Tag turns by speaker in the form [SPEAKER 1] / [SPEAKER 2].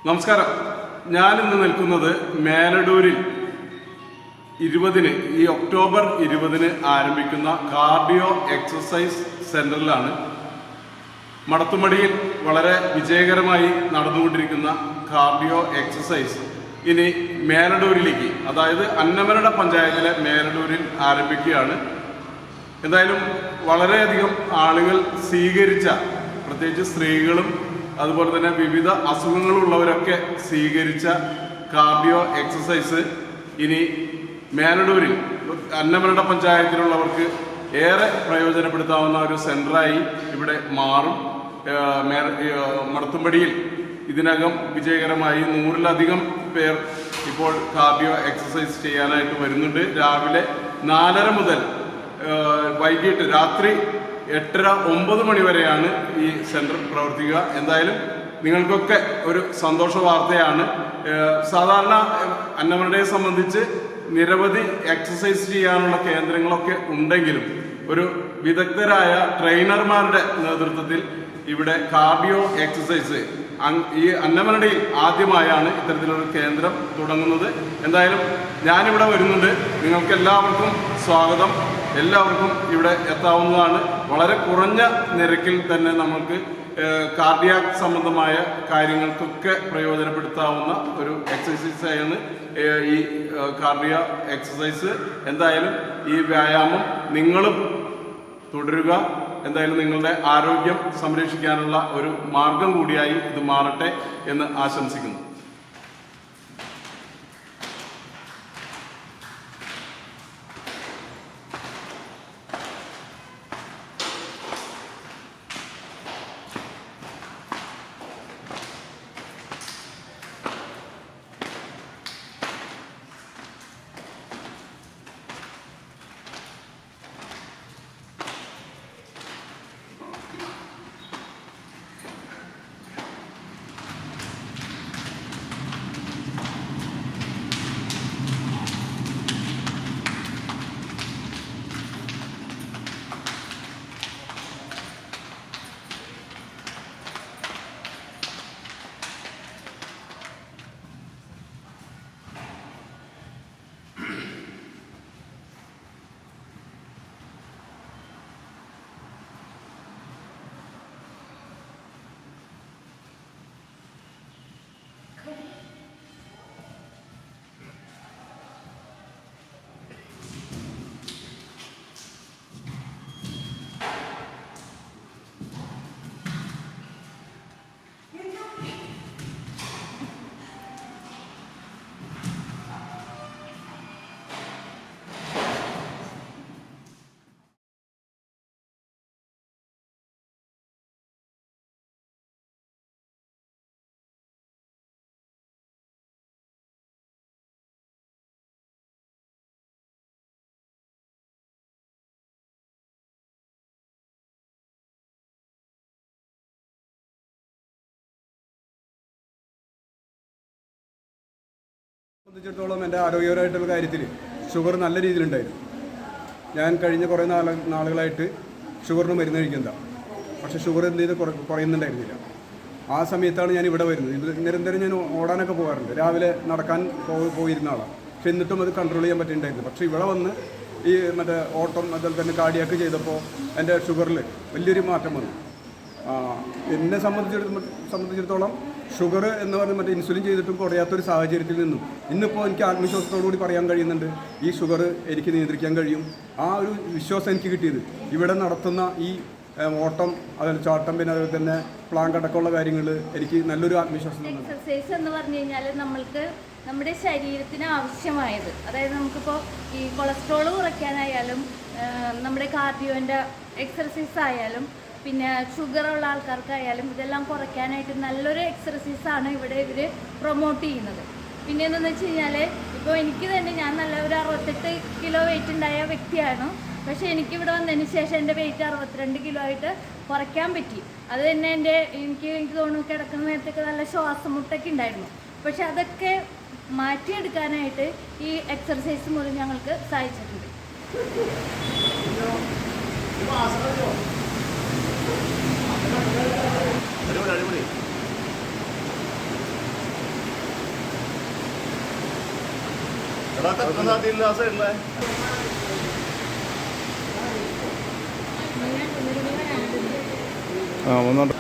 [SPEAKER 1] നമസ്കാരം. ഞാനിന്ന് നിൽക്കുന്നത് മേലടൂരിൽ 20-ന് ഈ ഒക്ടോബർ 20-ന് ആരംഭിക്കുന്ന കാർഡിയോ എക്സസൈസ് സെന്ററിലാണ്. മടത്തുമടിയിൽ വളരെ വിജയകരമായി നടന്നുകൊണ്ടിരിക്കുന്ന കാർഡിയോ എക്സസൈസ് ഇനി മേലടൂരിലേക്ക്, അതായത് അന്നമനട പഞ്ചായത്തിലെ മേലടൂരിൽ ആരംഭിക്കുകയാണ്. എന്തായാലും വളരെയധികം ആളുകൾ സ്വീകരിച്ച, പ്രത്യേകിച്ച് സ്ത്രീകളും അതുപോലെ തന്നെ വിവിധ അസുഖങ്ങളുള്ളവരൊക്കെ സ്വീകരിച്ച കാർഡിയോ എക്സസൈസ് ഇനി മേലടൂരിൽ അന്നമനട പഞ്ചായത്തിലുള്ളവർക്ക് ഏറെ പ്രയോജനപ്പെടുത്താവുന്ന ഒരു സെന്ററായി ഇവിടെ മാറും. മടത്തുംപടിയിൽ ഇതിനകം വിജയകരമായി 100-ലധികം പേർ ഇപ്പോൾ കാർഡിയോ എക്സസൈസ് ചെയ്യാനായിട്ട് വരുന്നുണ്ട്. രാവിലെ 4:30 മുതൽ വൈകിട്ട് രാത്രി 8:30-9 മണി വരെയാണ് ഈ സെന്റർ പ്രവർത്തിക്കുക. എന്തായാലും നിങ്ങൾക്കൊക്കെ ഒരു സന്തോഷ വാർത്തയാണ്. സാധാരണ അന്നമനടയെ സംബന്ധിച്ച് നിരവധി എക്സസൈസ് ചെയ്യാനുള്ള കേന്ദ്രങ്ങളൊക്കെ ഉണ്ടെങ്കിലും ഒരു വിദഗ്ധരായ ട്രെയിനർമാരുടെ നേതൃത്വത്തിൽ ഇവിടെ കാർഡിയോ എക്സസൈസ് ഈ അന്നമനടയിൽ ആദ്യമായാണ് ഇത്തരത്തിലൊരു കേന്ദ്രം തുടങ്ങുന്നത്. എന്തായാലും ഞാനിവിടെ വരുന്നുണ്ട്. നിങ്ങൾക്ക് എല്ലാവർക്കും സ്വാഗതം. എല്ലാവർക്കും ഇവിടെ എത്താവുന്നതാണ്. വളരെ കുറഞ്ഞ നിരക്കിൽ തന്നെ നമുക്ക് കാർഡിയാക് സംബന്ധമായ കാര്യങ്ങൾക്കൊക്കെ പ്രയോജനപ്പെടുത്താവുന്ന ഒരു എക്സസൈസാണ് ഈ കാർഡിയോ എക്സസൈസ്. എന്തായാലും ഈ വ്യായാമം നിങ്ങളും തുടരുക. എന്തായാലും നിങ്ങളുടെ ആരോഗ്യം സംരക്ഷിക്കാനുള്ള ഒരു മാർഗം കൂടിയായി ഇത് മാറട്ടെ എന്ന് ആശംസിക്കുന്നു.
[SPEAKER 2] സംബന്ധിച്ചിടത്തോളം എൻ്റെ ആരോഗ്യപരമായിട്ടുള്ള കാര്യത്തിൽ ഷുഗർ നല്ല രീതിയിലുണ്ടായിരുന്നു. ഞാൻ കഴിഞ്ഞ കുറേ നാളുകളായിട്ട് ഷുഗറിന് മരുന്ന് കഴിക്കുന്നതാണ്. പക്ഷേ ഷുഗർ എന്ത് ചെയ്ത് കുറയുന്നുണ്ടായിരുന്നില്ല. ആ സമയത്താണ് ഞാൻ ഇവിടെ വരുന്നത്. ഇത് നിരന്തരം ഞാൻ ഓടാനൊക്കെ പോകാറുണ്ട്. രാവിലെ നടക്കാൻ പോയിരുന്ന ആളാണ്. പക്ഷെ എന്നിട്ടും അത് കൺട്രോൾ ചെയ്യാൻ പറ്റിയിട്ടുണ്ടായിരുന്നു. പക്ഷേ ഇവിടെ വന്ന് ഈ ഓട്ടം അതുപോലെ തന്നെ കാർഡിയാക്ക് ചെയ്തപ്പോൾ എൻ്റെ ഷുഗറിൽ വലിയൊരു മാറ്റം വന്നു. എന്നെ സംബന്ധിച്ചിടത്തോളം ഷുഗർ എന്ന് പറഞ്ഞാൽ ഇൻസുലിൻ ചെയ്തിട്ടും കുറയാത്തൊരു സാഹചര്യത്തിൽ നിന്നും ഇന്നിപ്പോൾ എനിക്ക് ആത്മവിശ്വാസത്തോടുകൂടി പറയാൻ കഴിയുന്നുണ്ട്, ഈ ഷുഗർ എനിക്ക് നിയന്ത്രിക്കാൻ കഴിയും. ആ ഒരു വിശ്വാസം എനിക്ക് കിട്ടിയത് ഇവിടെ നടത്തുന്ന ഈ ഓട്ടം, അതുപോലെ ചാട്ടം, പിന്നെ അതുപോലെ തന്നെ പ്ലാങ്ക് അടക്കമുള്ള കാര്യങ്ങൾ എനിക്ക് നല്ലൊരു ആത്മവിശ്വാസം.
[SPEAKER 3] എക്സസൈസ് എന്ന് പറഞ്ഞു കഴിഞ്ഞാൽ നമ്മൾക്ക് നമ്മുടെ ശരീരത്തിന് ആവശ്യമായത്, അതായത് നമുക്കിപ്പോൾ ഈ കൊളസ്ട്രോൾ കുറയ്ക്കാനായാലും നമ്മുടെ കാർഡിയോൻ്റെ എക്സർസൈസ് ആയാലും പിന്നെ ഷുഗറുള്ള ആൾക്കാർക്കായാലും ഇതെല്ലാം കുറയ്ക്കാനായിട്ട് നല്ലൊരു എക്സർസൈസാണ് ഇവിടെ ഇവർ പ്രൊമോട്ട് ചെയ്യുന്നത്. പിന്നെ എന്താണെന്ന് വെച്ച് കഴിഞ്ഞാൽ ഇപ്പോൾ എനിക്ക് തന്നെ, ഞാൻ നല്ല ഒരു 68 കിലോ വെയിറ്റ് ഉണ്ടായ വ്യക്തിയാണ്. പക്ഷേ എനിക്കിവിടെ വന്നതിന് ശേഷം എൻ്റെ വെയിറ്റ് 62 കിലോ ആയിട്ട് കുറയ്ക്കാൻ പറ്റി. അത് തന്നെ എനിക്ക് തോന്നുന്നു കിടക്കുന്ന നേരത്തൊക്കെ നല്ല ശ്വാസം മുട്ടൊക്കെ ഉണ്ടായിരുന്നു. പക്ഷെ അതൊക്കെ മാറ്റിയെടുക്കാനായിട്ട് ഈ എക്സർസൈസ് മൂലം ഞങ്ങൾക്ക് സാധിച്ചിട്ടുണ്ട്.
[SPEAKER 1] ആ ഒന്നുണ്ട്.